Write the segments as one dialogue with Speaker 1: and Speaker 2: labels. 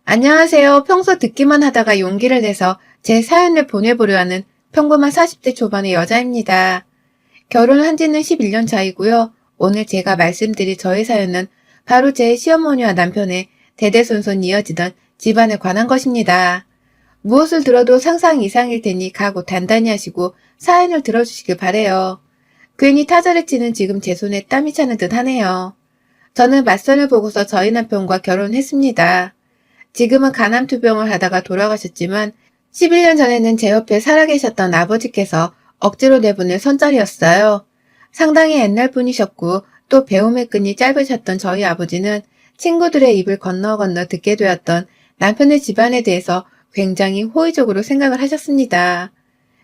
Speaker 1: 안녕하세요. 평소 듣기만 하다가 용기를 내서 제 사연을 보내보려 하는 평범한 40대 초반의 여자입니다. 결혼한 지는 11년 차이고요. 오늘 제가 말씀드릴 저의 사연은 바로 제 시어머니와 남편의 대대손손 이어지던 집안에 관한 것입니다. 무엇을 들어도 상상 이상일 테니 각오 단단히 하시고 사연을 들어주시길 바래요. 괜히 타자를 치는 지금 제 손에 땀이 차는 듯 하네요. 저는 맞선을 보고서 저희 남편과 결혼했습니다. 지금은 간암투병을 하다가 돌아가셨지만 11년 전에는 제 옆에 살아계셨던 아버지께서 억지로 내보낸 손자리였어요. 상당히 옛날 분이셨고 또 배움의 끈이 짧으셨던 저희 아버지는 친구들의 입을 건너 듣게 되었던 남편의 집안에 대해서 굉장히 호의적으로 생각을 하셨습니다.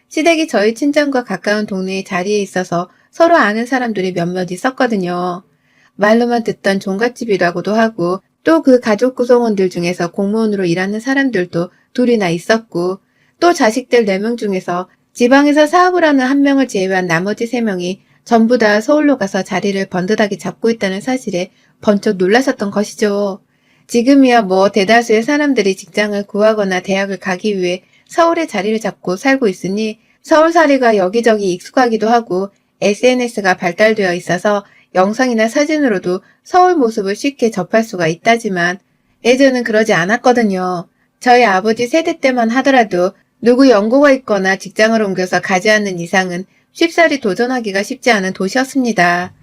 Speaker 1: 시댁이 저희 친정과 가까운 동네의 자리에 있어서 서로 아는 사람들이 몇몇 있었거든요. 말로만 듣던 종갓집이라고도 하고 또 그 가족 구성원들 중에서 공무원으로 일하는 사람들도 둘이나 있었고 또 자식들 4명 중에서 지방에서 사업을 하는 1명을 제외한 나머지 3명이 전부 다 서울로 가서 자리를 번듯하게 잡고 있다는 사실에 번쩍 놀라셨던 것이죠. 지금이야 뭐 대다수의 사람들이 직장을 구하거나 대학을 가기 위해 서울에 자리를 잡고 살고 있으니 서울살이가 여기저기 익숙하기도 하고 SNS가 발달되어 있어서 영상이나 사진으로도 서울 모습을 쉽게 접할 수가 있다지만 예전은 그러지 않았거든요. 저희 아버지 세대 때만 하더라도 누구 연고가 있거나 직장을 옮겨서 가지 않는 이상은 쉽사리 도전하기가 쉽지 않은 도시였습니다.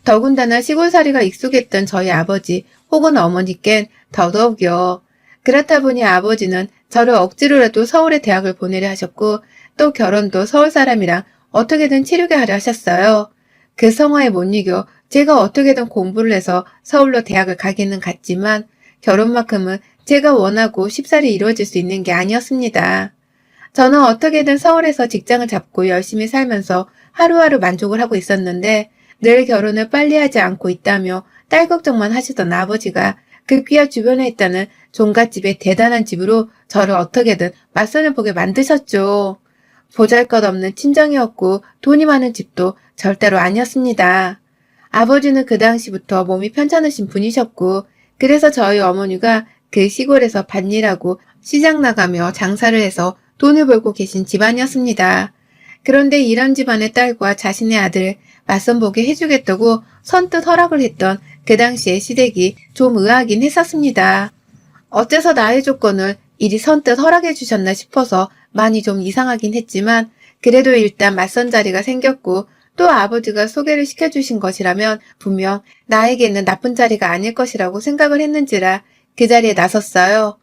Speaker 1: 더군다나 시골살이가 익숙했던 저희 아버지 혹은 어머니껜 더더욱요. 그렇다 보니 아버지는 저를 억지로라도 서울에 대학을 보내려 하셨고 또 결혼도 서울 사람이랑 어떻게든 치르게 하려 하셨어요. 그 성화에 못 이겨 제가 어떻게든 공부를 해서 서울로 대학을 가기는 갔지만 결혼만큼은 제가 원하고 쉽사리 이루어질 수 있는 게 아니었습니다. 저는 어떻게든 서울에서 직장을 잡고 열심히 살면서 하루하루 만족을 하고 있었는데 늘 결혼을 빨리 하지 않고 있다며 딸 걱정만 하시던 아버지가 급기야 주변에 있다는 종갓집의 대단한 집으로 저를 어떻게든 맞선을 보게 만드셨죠. 보잘것없는 친정이었고 돈이 많은 집도 절대로 아니었습니다. 아버지는 그 당시부터 몸이 편찮으신 분이셨고 그래서 저희 어머니가 그 시골에서 밭일하고 시장 나가며 장사를 해서 돈을 벌고 계신 집안이었습니다. 그런데 이런 집안의 딸과 자신의 아들을 맞선 보게 해주겠다고 선뜻 허락을 했던 그 당시의 시댁이 좀 의아하긴 했었습니다. 어째서 나의 조건을 이리 선뜻 허락해 주셨나 싶어서 많이 좀 이상하긴 했지만 그래도 일단 맞선 자리가 생겼고 또 아버지가 소개를 시켜주신 것이라면 분명 나에게는 나쁜 자리가 아닐 것이라고 생각을 했는지라 그 자리에 나섰어요.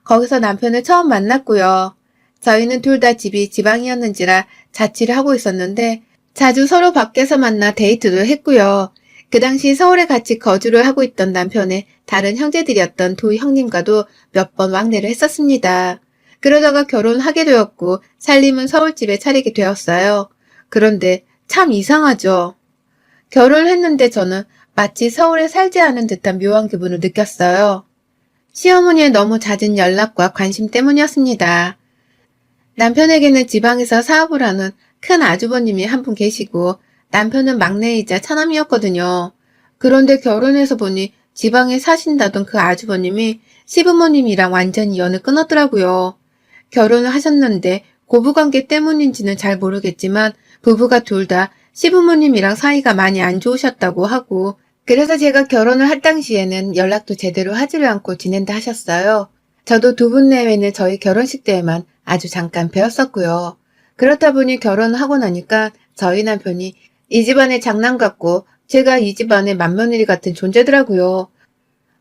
Speaker 1: 거기서 남편을 처음 만났고요. 저희는 둘 다 집이 지방이었는지라 자취를 하고 있었는데 자주 서로 밖에서 만나 데이트도 했고요. 그 당시 서울에 같이 거주를 하고 있던 남편의 다른 형제들이었던 두 형님과도 몇 번 왕래를 했었습니다. 그러다가 결혼하게 되었고 살림은 서울집에 차리게 되었어요. 그런데 참 이상하죠. 결혼을 했는데 저는 마치 서울에 살지 않은 듯한 묘한 기분을 느꼈어요. 시어머니의 너무 잦은 연락과 관심 때문이었습니다. 남편에게는 지방에서 사업을 하는 큰 아주버님이 한 분 계시고 남편은 막내이자 차남이었거든요. 그런데 결혼해서 보니 지방에 사신다던 그 아주버님이 시부모님이랑 완전히 연을 끊었더라고요. 결혼을 하셨는데 고부관계 때문인지는 잘 모르겠지만 부부가 둘 다 시부모님이랑 사이가 많이 안 좋으셨다고 하고 그래서 제가 결혼을 할 당시에는 연락도 제대로 하지를 않고 지낸다 하셨어요. 저도 두 분 내외는 저희 결혼식 때에만 아주 잠깐 뵈었었고요. 그렇다 보니 결혼을 하고 나니까 저희 남편이 이 집안의 장남 같고 제가 이 집안의 맏며느리 같은 존재더라고요.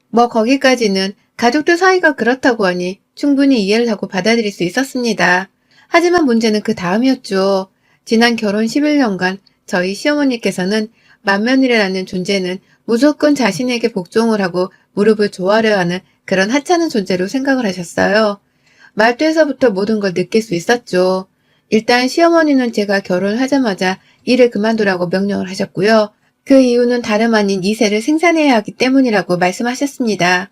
Speaker 1: 뭐 거기까지는 가족들 사이가 그렇다고 하니 충분히 이해를 하고 받아들일 수 있었습니다. 하지만 문제는 그 다음이었죠. 지난 결혼 11년간 저희 시어머니께서는 맏며느리라는 존재는 무조건 자신에게 복종을 하고 무릎을 조아려 하는 그런 하찮은 존재로 생각을 하셨어요. 말투에서부터 모든 걸 느낄 수 있었죠. 일단 시어머니는 제가 결혼을 하자마자 일을 그만두라고 명령을 하셨고요. 그 이유는 다름 아닌 2세를 생산해야 하기 때문이라고 말씀하셨습니다.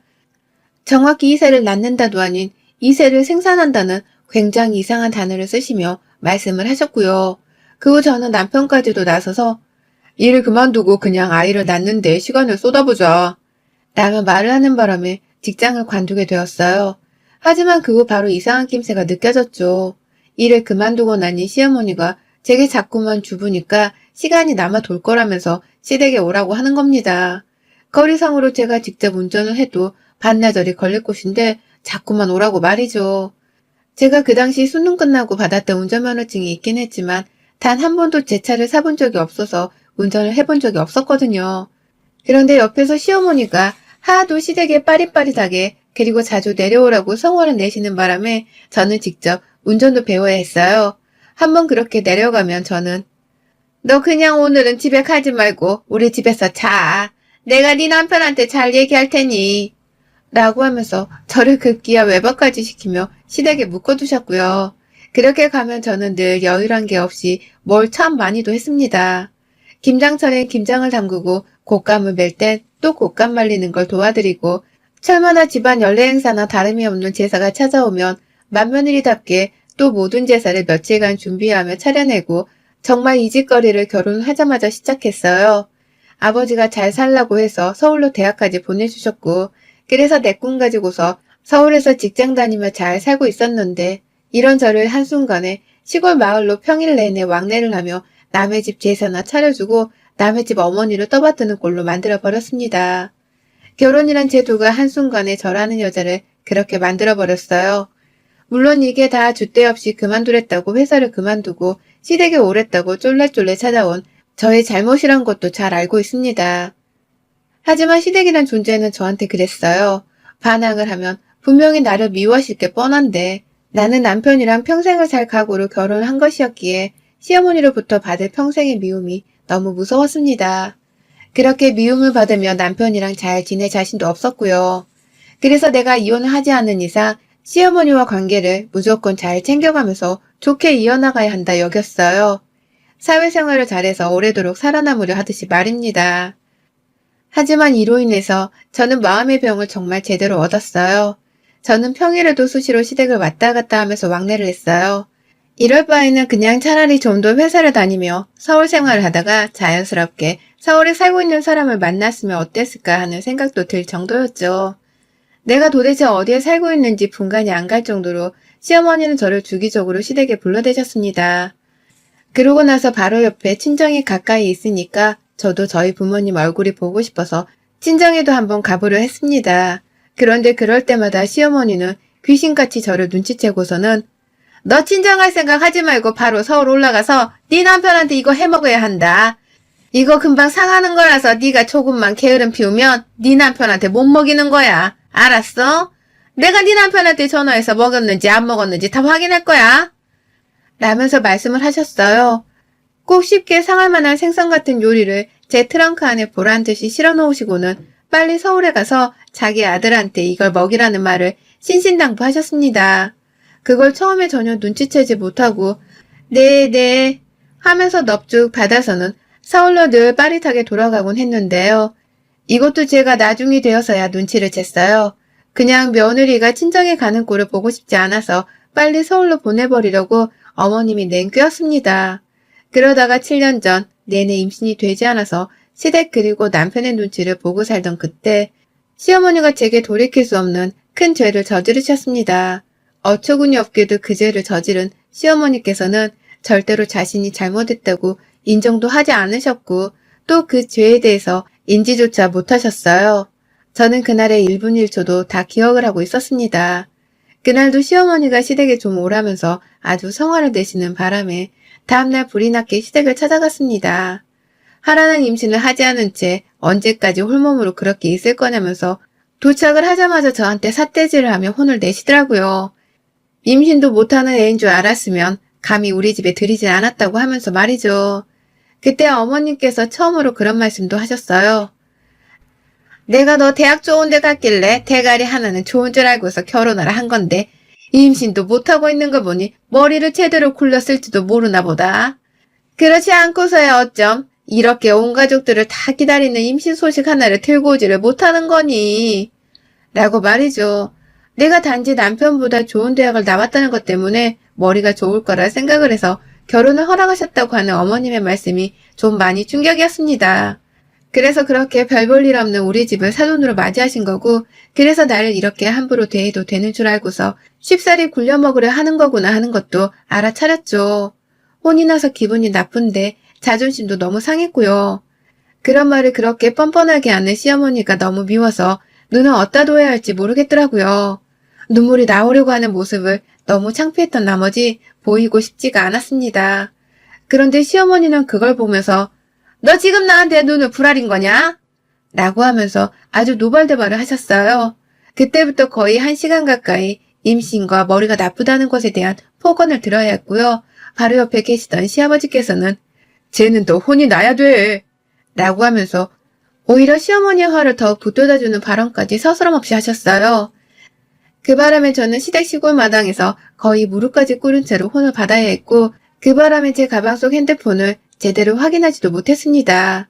Speaker 1: 정확히 2세를 낳는다도 아닌 2세를 생산한다는 굉장히 이상한 단어를 쓰시며 말씀을 하셨고요. 그 후 저는 남편까지도 나서서 일을 그만두고 그냥 아이를 낳는 데 시간을 쏟아보자 라며 말을 하는 바람에 직장을 관두게 되었어요. 하지만 그 후 바로 이상한 낌새가 느껴졌죠. 일을 그만두고 나니 시어머니가 제게 자꾸만 주부니까 시간이 남아 돌 거라면서 시댁에 오라고 하는 겁니다. 거리상으로 제가 직접 운전을 해도 반나절이 걸릴 곳인데 자꾸만 오라고 말이죠. 제가 그 당시 수능 끝나고 받았던 운전면허증이 있긴 했지만 단 한 번도 제 차를 사본 적이 없어서 운전을 해본 적이 없었거든요. 그런데 옆에서 시어머니가 하도 시댁에 빠릿빠릿하게 그리고 자주 내려오라고 성화를 내시는 바람에 저는 직접 운전도 배워야 했어요. 한번 그렇게 내려가면 저는 너 그냥 오늘은 집에 가지 말고 우리 집에서 자. 내가 네 남편한테 잘 얘기할 테니. 라고 하면서 저를 급기야 외박까지 시키며 시댁에 묶어두셨고요. 그렇게 가면 저는 늘 여유란 게 없이 뭘 참 많이도 했습니다. 김장철엔 김장을 담그고 곶감을 멜 땐 또 곶감 말리는 걸 도와드리고 철마다 집안 연례 행사나 다름이 없는 제사가 찾아오면 맏며느리답게 또 모든 제사를 며칠간 준비하며 차려내고 정말 이 짓거리를 결혼하자마자 시작했어요. 아버지가 잘 살라고 해서 서울로 대학까지 보내주셨고 그래서 내 꿈 가지고서 서울에서 직장 다니며 잘 살고 있었는데 이런 저를 한순간에 시골 마을로 평일 내내 왕래를 하며 남의 집 제사나 차려주고 남의 집 어머니를 떠받드는 꼴로 만들어버렸습니다. 결혼이란 제도가 한순간에 저라는 여자를 그렇게 만들어버렸어요. 물론 이게 다 줏대 없이 그만두랬다고 회사를 그만두고 시댁에 오랬다고 쫄래쫄래 찾아온 저의 잘못이란 것도 잘 알고 있습니다. 하지만 시댁이란 존재는 저한테 그랬어요. 반항을 하면 분명히 나를 미워하실 게 뻔한데 나는 남편이랑 평생을 살 각오로 결혼을 한 것이었기에 시어머니로부터 받을 평생의 미움이 너무 무서웠습니다. 그렇게 미움을 받으며 남편이랑 잘 지낼 자신도 없었고요. 그래서 내가 이혼을 하지 않는 이상 시어머니와 관계를 무조건 잘 챙겨가면서 좋게 이어나가야 한다 여겼어요. 사회생활을 잘해서 오래도록 살아남으려 하듯이 말입니다. 하지만 이로 인해서 저는 마음의 병을 정말 제대로 얻었어요. 저는 평일에도 수시로 시댁을 왔다 갔다 하면서 왕래를 했어요. 이럴 바에는 그냥 차라리 좀 더 회사를 다니며 서울 생활을 하다가 자연스럽게 서울에 살고 있는 사람을 만났으면 어땠을까 하는 생각도 들 정도였죠. 내가 도대체 어디에 살고 있는지 분간이 안 갈 정도로 시어머니는 저를 주기적으로 시댁에 불러대셨습니다. 그러고 나서 바로 옆에 친정이 가까이 있으니까 저도 저희 부모님 얼굴이 보고 싶어서 친정에도 한번 가보려 했습니다. 그런데 그럴 때마다 시어머니는 귀신같이 저를 눈치채고서는 너 친정 갈 생각 하지 말고 바로 서울 올라가서 네 남편한테 이거 해먹어야 한다. 이거 금방 상하는 거라서 네가 조금만 게으름 피우면 네 남편한테 못 먹이는 거야. 알았어? 내가 네 남편한테 전화해서 먹었는지 안 먹었는지 다 확인할 거야. 라면서 말씀을 하셨어요. 꼭 쉽게 상할 만한 생선 같은 요리를 제 트렁크 안에 보란 듯이 실어 놓으시고는 빨리 서울에 가서 자기 아들한테 이걸 먹이라는 말을 신신당부하셨습니다. 그걸 처음에 전혀 눈치채지 못하고 네 하면서 넙죽 받아서는 서울로 늘 빠릿하게 돌아가곤 했는데요. 이것도 제가 나중이 되어서야 눈치를 챘어요. 그냥 며느리가 친정에 가는 꼴을 보고 싶지 않아서 빨리 서울로 보내버리려고 어머님이 낸 꾀였습니다. 그러다가 7년 전 내내 임신이 되지 않아서 시댁 그리고 남편의 눈치를 보고 살던 그때 시어머니가 제게 돌이킬 수 없는 큰 죄를 저지르셨습니다. 어처구니 없게도 그 죄를 저지른 시어머니께서는 절대로 자신이 잘못했다고 인정도 하지 않으셨고 또 그 죄에 대해서 인지조차 못하셨어요. 저는 그날의 1분 1초도 다 기억을 하고 있었습니다. 그날도 시어머니가 시댁에 좀 오라면서 아주 성화를 내시는 바람에 다음날 불이 났게 시댁을 찾아갔습니다. 하라는 임신을 하지 않은 채 언제까지 홀몸으로 그렇게 있을 거냐면서 도착을 하자마자 저한테 삿대질을 하며 혼을 내시더라고요. 임신도 못하는 애인 줄 알았으면 감히 우리 집에 들이진 않았다고 하면서 말이죠. 그때 어머님께서 처음으로 그런 말씀도 하셨어요. 내가 너 대학 좋은 데 갔길래 대가리 하나는 좋은 줄 알고서 결혼을 한 건데 임신도 못하고 있는 거 보니 머리를 제대로 굴렸을지도 모르나 보다. 그렇지 않고서야 어쩜 이렇게 온 가족들을 다 기다리는 임신 소식 하나를 들고 오지를 못하는 거니. 라고 말이죠. 내가 단지 남편보다 좋은 대학을 나왔다는 것 때문에 머리가 좋을 거라 생각을 해서 결혼을 허락하셨다고 하는 어머님의 말씀이 좀 많이 충격이었습니다. 그래서 그렇게 별 볼 일 없는 우리 집을 사돈으로 맞이하신 거고, 그래서 나를 이렇게 함부로 대해도 되는 줄 알고서 쉽사리 굴려먹으려 하는 거구나 하는 것도 알아차렸죠. 혼이 나서 기분이 나쁜데 자존심도 너무 상했고요. 그런 말을 그렇게 뻔뻔하게 하는 시어머니가 너무 미워서 눈을 어디다 둬야 할지 모르겠더라고요. 눈물이 나오려고 하는 모습을 너무 창피했던 나머지 보이고 싶지가 않았습니다. 그런데 시어머니는 그걸 보면서 너 지금 나한테 눈을 부라린 거냐? 라고 하면서 아주 노발대발을 하셨어요. 그때부터 거의 1시간 가까이 임신과 머리가 나쁘다는 것에 대한 폭언을 들어야 했고요. 바로 옆에 계시던 시아버지께서는 쟤는 더 혼이 나야 돼. 라고 하면서 오히려 시어머니의 화를 더욱 북돋아주는 발언까지 서스럼없이 하셨어요. 그 바람에 저는 시댁 시골 마당에서 거의 무릎까지 꿇은 채로 혼을 받아야 했고 그 바람에 제 가방 속 핸드폰을 제대로 확인하지도 못했습니다.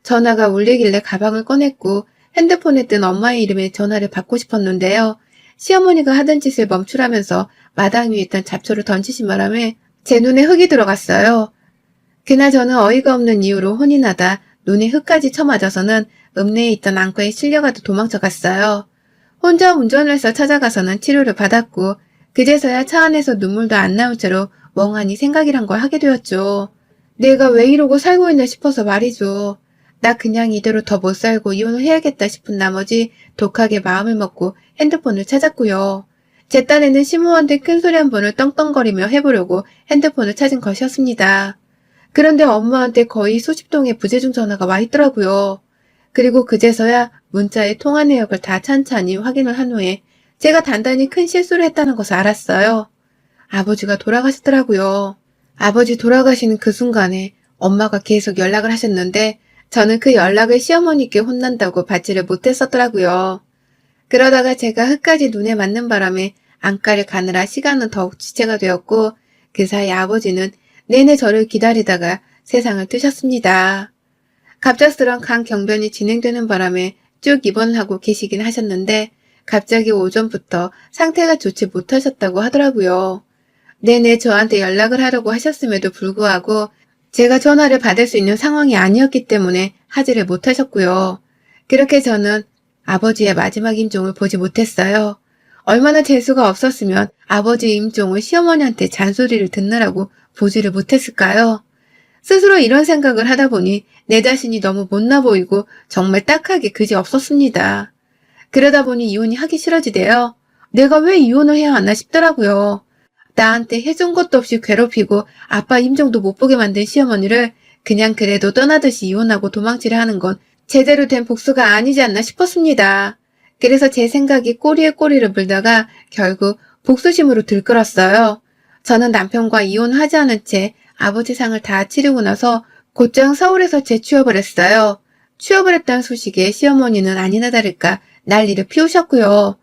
Speaker 1: 전화가 울리길래 가방을 꺼냈고 핸드폰에 뜬 엄마의 이름의 전화를 받고 싶었는데요. 시어머니가 하던 짓을 멈추라면서 마당 위에 있던 잡초를 던지신 바람에 제 눈에 흙이 들어갔어요. 그날 저는 어이가 없는 이유로 혼이 나다 눈에 흙까지 쳐맞아서는 읍내에 있던 안과에 실려가도 도망쳐 갔어요. 혼자 운전을 해서 찾아가서는 치료를 받았고 그제서야 차 안에서 눈물도 안 나올 채로 멍하니 생각이란 걸 하게 되었죠. 내가 왜 이러고 살고 있나 싶어서 말이죠. 나 그냥 이대로 더 못 살고 이혼을 해야겠다 싶은 나머지 독하게 마음을 먹고 핸드폰을 찾았고요. 제 딴에는 심호한테 큰소리 한 번을 떵떵거리며 해보려고 핸드폰을 찾은 것이었습니다. 그런데 엄마한테 거의 수십 통의 부재중 전화가 와 있더라고요. 그리고 그제서야 문자의 통화 내역을 다 찬찬히 확인을 한 후에 제가 단단히 큰 실수를 했다는 것을 알았어요. 아버지가 돌아가셨더라고요. 아버지 돌아가시는 그 순간에 엄마가 계속 연락을 하셨는데 저는 그 연락을 시어머니께 혼난다고 받지를 못했었더라고요. 그러다가 제가 흙까지 눈에 맞는 바람에 안과를 가느라 시간은 더욱 지체가 되었고 그 사이 아버지는 내내 저를 기다리다가 세상을 뜨셨습니다. 갑작스런 간 경변이 진행되는 바람에 쭉 입원을 하고 계시긴 하셨는데 갑자기 오전부터 상태가 좋지 못하셨다고 하더라고요. 내내 저한테 연락을 하려고 하셨음에도 불구하고 제가 전화를 받을 수 있는 상황이 아니었기 때문에 하지를 못하셨고요. 그렇게 저는 아버지의 마지막 임종을 보지 못했어요. 얼마나 재수가 없었으면 아버지의 임종을 시어머니한테 잔소리를 듣느라고 보지를 못했을까요? 스스로 이런 생각을 하다 보니 내 자신이 너무 못나 보이고 정말 딱하게 그지 없었습니다. 그러다 보니 이혼이 하기 싫어지대요. 내가 왜 이혼을 해야 하나 싶더라고요. 나한테 해준 것도 없이 괴롭히고 아빠 임종도 못 보게 만든 시어머니를 그냥 그래도 떠나듯이 이혼하고 도망치려 하는 건 제대로 된 복수가 아니지 않나 싶었습니다. 그래서 제 생각이 꼬리에 꼬리를 물다가 결국 복수심으로 들끓었어요. 저는 남편과 이혼하지 않은 채 아버지 상을 다 치르고 나서 곧장 서울에서 재취업을 했어요. 취업을 했다는 소식에 시어머니는 아니나 다를까 난리를 피우셨고요.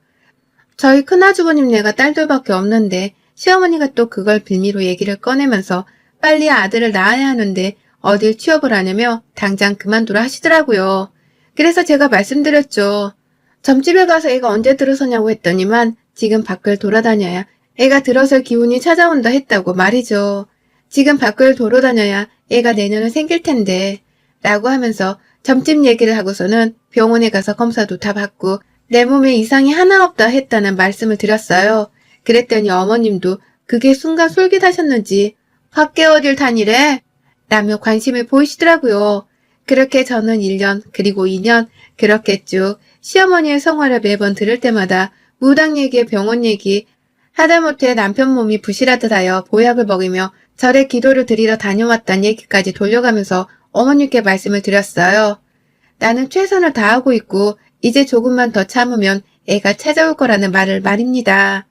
Speaker 1: 저희 큰아주버님네가 딸들밖에 없는데 시어머니가 또 그걸 빌미로 얘기를 꺼내면서 빨리 아들을 낳아야 하는데 어딜 취업을 하냐며 당장 그만두라 하시더라고요. 그래서 제가 말씀드렸죠. 점집에 가서 애가 언제 들어서냐고 했더니만 지금 밖을 돌아다녀야 애가 들어설 기운이 찾아온다 했다고 말이죠. 지금 밖을 돌아다녀야 애가 내년에 생길 텐데 라고 하면서 점집 얘기를 하고서는 병원에 가서 검사도 다 받고 내 몸에 이상이 하나 없다 했다는 말씀을 드렸어요. 그랬더니 어머님도 그게 순간 솔깃하셨는지 밖에 어딜 다니래? 라며 관심을 보이시더라고요. 그렇게 저는 1년 그리고 2년 그렇게 쭉 시어머니의 성화를 매번 들을 때마다 무당 얘기, 병원 얘기 하다못해 남편 몸이 부실하듯 하여 보약을 먹이며 절에 기도를 드리러 다녀왔단 얘기까지 돌려가면서 어머님께 말씀을 드렸어요. 나는 최선을 다하고 있고 이제 조금만 더 참으면 애가 찾아올 거라는 말을 말입니다.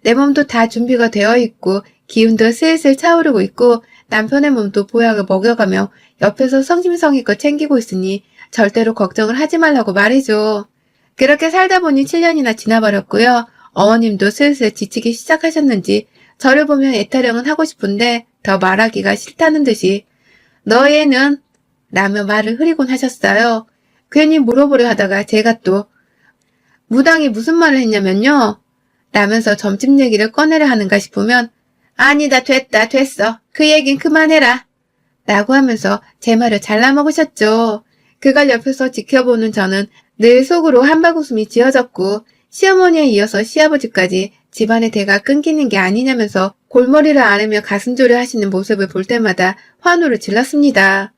Speaker 1: 내 몸도 다 준비가 되어 있고 기운도 슬슬 차오르고 있고 남편의 몸도 보약을 먹여가며 옆에서 성심성의껏 챙기고 있으니 절대로 걱정을 하지 말라고 말이죠. 그렇게 살다 보니 7년이나 지나버렸고요. 어머님도 슬슬 지치기 시작하셨는지 저를 보면 애타령은 하고 싶은데 더 말하기가 싫다는 듯이 너 애는 라며 말을 흐리곤 하셨어요. 괜히 물어보려 하다가 제가 또 무당이 무슨 말을 했냐면요. 라면서 점집 얘기를 꺼내려 하는가 싶으면 아니다 됐어 그 얘긴 그만해라 라고 하면서 제 말을 잘라먹으셨죠. 그걸 옆에서 지켜보는 저는 늘 속으로 한바구음이 지어졌고 시어머니에 이어서 시아버지까지 집안의 대가 끊기는 게 아니냐면서 골머리를 앓으며 가슴조리 하시는 모습을 볼 때마다 환호를 질렀습니다.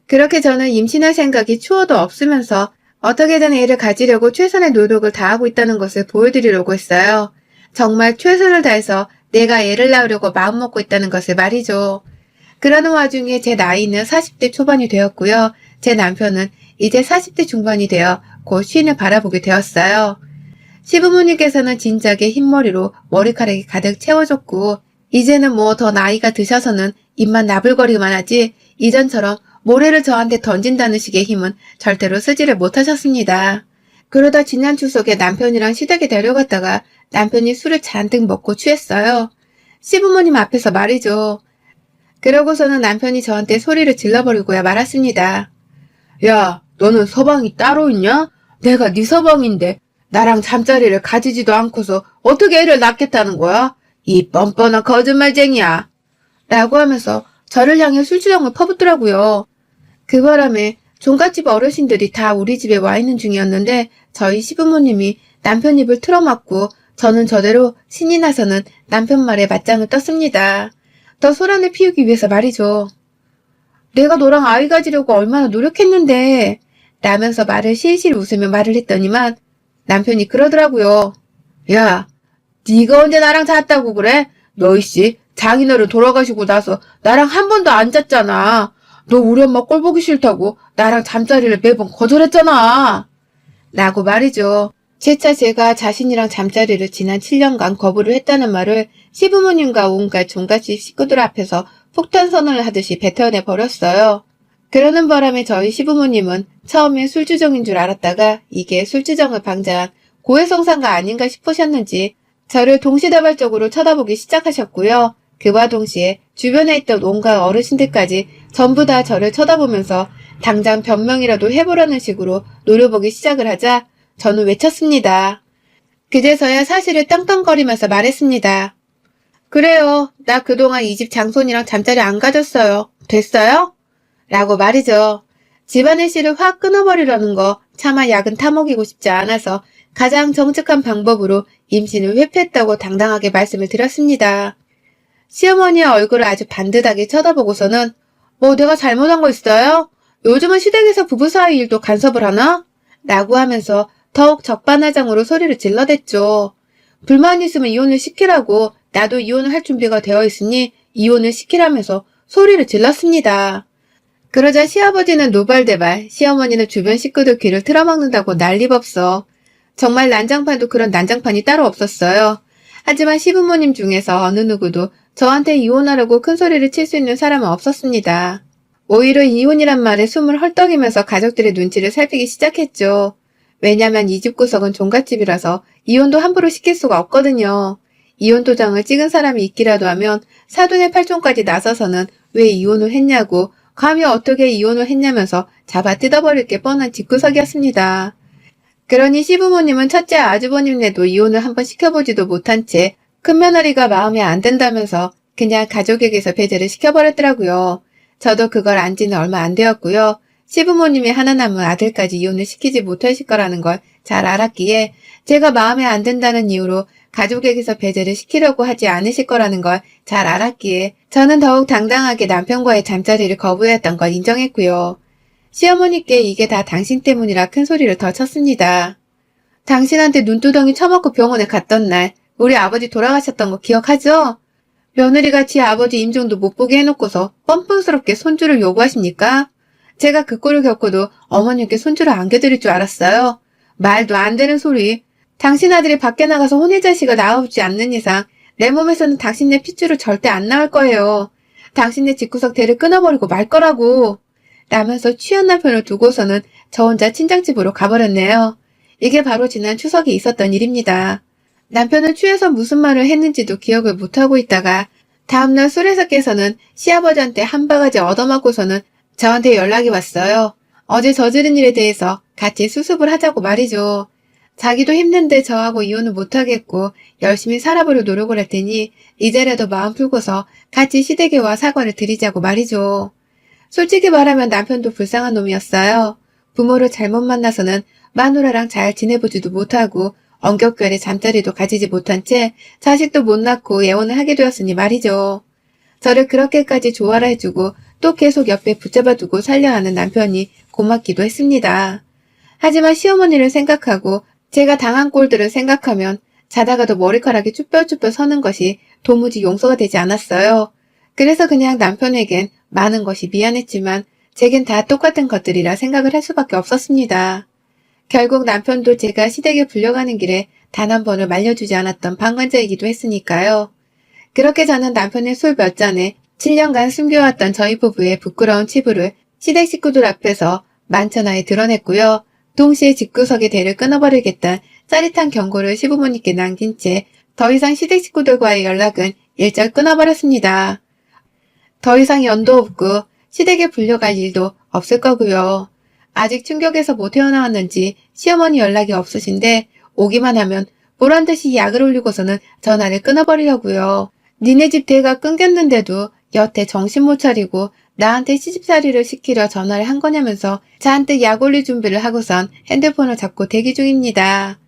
Speaker 1: 그렇게 저는 임신할 생각이 추워도 없으면서 어떻게든 애를 가지려고 최선의 노력을 다하고 있다는 것을 보여드리려고 했어요. 정말 최선을 다해서 내가 애를 낳으려고 마음먹고 있다는 것을 말이죠. 그러는 와중에 제 나이는 40대 초반이 되었고요. 제 남편은 이제 40대 중반이 되어 곧 쉰을 바라보게 되었어요. 시부모님께서는 진작에 흰머리로 머리카락이 가득 채워졌고 이제는 뭐 더 나이가 드셔서는 입만 나불거리기만 하지 이전처럼 모래를 저한테 던진다는 식의 힘은 절대로 쓰지를 못하셨습니다. 그러다 지난 추석에 남편이랑 시댁에 데려갔다가 남편이 술을 잔뜩 먹고 취했어요. 시부모님 앞에서 말이죠. 그러고서는 남편이 저한테 소리를 질러버리고야 말았습니다. 야, 너는 서방이 따로 있냐? 내가 네 서방인데 나랑 잠자리를 가지지도 않고서 어떻게 애를 낳겠다는 거야? 이 뻔뻔한 거짓말쟁이야. 라고 하면서 저를 향해 술주정을 퍼붓더라고요. 그 바람에 종갓집 어르신들이 다 우리 집에 와 있는 중이었는데 저희 시부모님이 남편 입을 틀어막고 저는 저대로 신이 나서는 남편 말에 맞짱을 떴습니다. 더 소란을 피우기 위해서 말이죠. 내가 너랑 아이 가지려고 얼마나 노력했는데 라면서 말을 실실 웃으며 말을 했더니만 남편이 그러더라고요. 야, 네가 언제 나랑 잤다고 그래? 너 이씨 장인어른 돌아가시고 나서 나랑 한 번도 안 잤잖아. 너 우리 엄마 꼴 보기 싫다고 나랑 잠자리를 매번 거절했잖아. 라고 말이죠. 재차 제가 자신이랑 잠자리를 지난 7년간 거부를 했다는 말을 시부모님과 온갖 종갓집 식구들 앞에서 폭탄 선언을 하듯이 뱉어내 버렸어요. 그러는 바람에 저희 시부모님은 처음엔 술주정인 줄 알았다가 이게 술주정을 방자한 고해성사가 아닌가 싶으셨는지 저를 동시다발적으로 쳐다보기 시작하셨고요. 그와 동시에 주변에 있던 온갖 어르신들까지 전부 다 저를 쳐다보면서 당장 변명이라도 해보라는 식으로 노려보기 시작을 하자 저는 외쳤습니다. 그제서야 사실을 떵떵거리면서 말했습니다. 그래요. 나 그동안 이 집 장손이랑 잠자리 안 가졌어요. 됐어요? 라고 말이죠. 집안의 씨를 확 끊어버리려는 거 차마 약은 타먹이고 싶지 않아서 가장 정직한 방법으로 임신을 회피했다고 당당하게 말씀을 드렸습니다. 시어머니의 얼굴을 아주 반듯하게 쳐다보고서는 뭐 내가 잘못한 거 있어요? 요즘은 시댁에서 부부 사이 일도 간섭을 하나? 라고 하면서 더욱 적반하장으로 소리를 질러댔죠. 불만 있으면 이혼을 시키라고 나도 이혼을 할 준비가 되어 있으니 이혼을 시키라면서 소리를 질렀습니다. 그러자 시아버지는 노발대발, 시어머니는 주변 식구들 귀를 틀어막는다고 난리법석. 정말 난장판도 그런 난장판이 따로 없었어요. 하지만 시부모님 중에서 어느 누구도 저한테 이혼하라고 큰 소리를 칠 수 있는 사람은 없었습니다. 오히려 이혼이란 말에 숨을 헐떡이면서 가족들의 눈치를 살피기 시작했죠. 왜냐면 이 집 구석은 종갓집이라서 이혼도 함부로 시킬 수가 없거든요. 이혼 도장을 찍은 사람이 있기라도 하면 사돈의 팔촌까지 나서서는 왜 이혼을 했냐고 감히 어떻게 이혼을 했냐면서 잡아 뜯어버릴 게 뻔한 집구석이었습니다. 그러니 시부모님은 첫째 아주버님네도 이혼을 한번 시켜보지도 못한 채 큰며느리가 마음에 안 든다면서 그냥 가족에게서 배제를 시켜버렸더라고요. 저도 그걸 안 지는 얼마 안 되었고요. 시부모님이 하나 남은 아들까지 이혼을 시키지 못하실 거라는 걸 잘 알았기에 제가 마음에 안 든다는 이유로 가족에게서 배제를 시키려고 하지 않으실 거라는 걸 잘 알았기에 저는 더욱 당당하게 남편과의 잠자리를 거부했던 걸 인정했고요. 시어머니께 이게 다 당신 때문이라 큰 소리를 더 쳤습니다. 당신한테 눈두덩이 쳐먹고 병원에 갔던 날 우리 아버지 돌아가셨던 거 기억하죠? 며느리가 지 아버지 임종도 못 보게 해놓고서 뻔뻔스럽게 손주를 요구하십니까? 제가 그 꼴을 겪고도 어머님께 손주를 안겨드릴 줄 알았어요. 말도 안 되는 소리. 당신 아들이 밖에 나가서 혼외자식을 낳아오지 않는 이상 내 몸에서는 당신네 핏줄을 절대 안 나올 거예요. 당신네 집구석 대를 끊어버리고 말 거라고. 라면서 취한 남편을 두고서는 저 혼자 친정집으로 가버렸네요. 이게 바로 지난 추석에 있었던 일입니다. 남편은 취해서 무슨 말을 했는지도 기억을 못하고 있다가 다음날 술에서 깨서는 시아버지한테 한 바가지 얻어맞고서는 저한테 연락이 왔어요. 어제 저지른 일에 대해서 같이 수습을 하자고 말이죠. 자기도 힘든데 저하고 이혼을 못하겠고 열심히 살아보려 노력을 할 테니 이제라도 마음 풀고서 같이 시댁에 와 사과를 드리자고 말이죠. 솔직히 말하면 남편도 불쌍한 놈이었어요. 부모를 잘못 만나서는 마누라랑 잘 지내보지도 못하고 엄격결에 잠자리도 가지지 못한 채 자식도 못 낳고 예혼을 하게 되었으니 말이죠. 저를 그렇게까지 좋아라 해주고 또 계속 옆에 붙잡아두고 살려 하는 남편이 고맙기도 했습니다. 하지만 시어머니를 생각하고 제가 당한 꼴들을 생각하면 자다가도 머리카락이 쭈뼛쭈뼛 서는 것이 도무지 용서가 되지 않았어요. 그래서 그냥 남편에겐 많은 것이 미안했지만 제겐 다 똑같은 것들이라 생각을 할 수밖에 없었습니다. 결국 남편도 제가 시댁에 불려가는 길에 단 한 번을 말려주지 않았던 방관자이기도 했으니까요. 그렇게 저는 남편의 술 몇 잔에 7년간 숨겨왔던 저희 부부의 부끄러운 치부를 시댁 식구들 앞에서 만천하에 드러냈고요. 동시에 집구석의 대를 끊어버리겠다는 짜릿한 경고를 시부모님께 남긴 채 더 이상 시댁 식구들과의 연락은 일절 끊어버렸습니다. 더 이상 연도 없고 시댁에 불려갈 일도 없을 거고요. 아직 충격에서 못 헤어나왔는지 시어머니 연락이 없으신데 오기만 하면 보란듯이 약을 올리고서는 전화를 끊어버리려고요. 니네 집 대가 끊겼는데도 여태 정신 못 차리고 나한테 시집살이를 시키려 전화를 한 거냐면서 잔뜩 약 올릴 준비를 하고선 핸드폰을 잡고 대기 중입니다.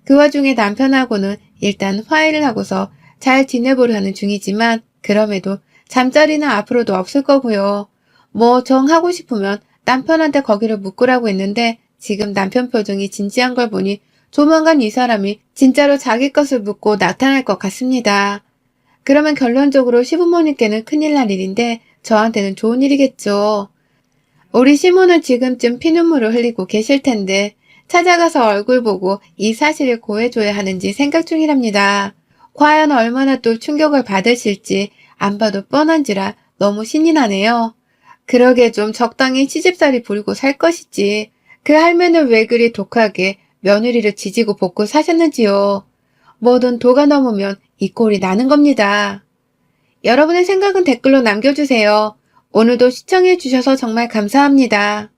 Speaker 1: 그 와중에 남편하고는 일단 화해를 하고서 잘 지내보려 하는 중이지만 그럼에도 잠자리는 앞으로도 없을 거고요. 뭐 정하고 싶으면 남편한테 거기를 묶으라고 했는데 지금 남편 표정이 진지한 걸 보니 조만간 이 사람이 진짜로 자기 것을 묻고 나타날 것 같습니다. 그러면 결론적으로 시부모님께는 큰일 날 일인데 저한테는 좋은 일이겠죠. 우리 시모는 지금쯤 피눈물을 흘리고 계실 텐데 찾아가서 얼굴 보고 이 사실을 고해줘야 하는지 생각 중이랍니다. 과연 얼마나 또 충격을 받으실지 안 봐도 뻔한지라 너무 신이 나네요. 그러게 좀 적당히 시집살이 부리고 살 것이지. 그 할매는 왜 그리 독하게 며느리를 지지고 볶고 사셨는지요. 뭐든 도가 넘으면 이 꼴이 나는 겁니다. 여러분의 생각은 댓글로 남겨주세요. 오늘도 시청해주셔서 정말 감사합니다.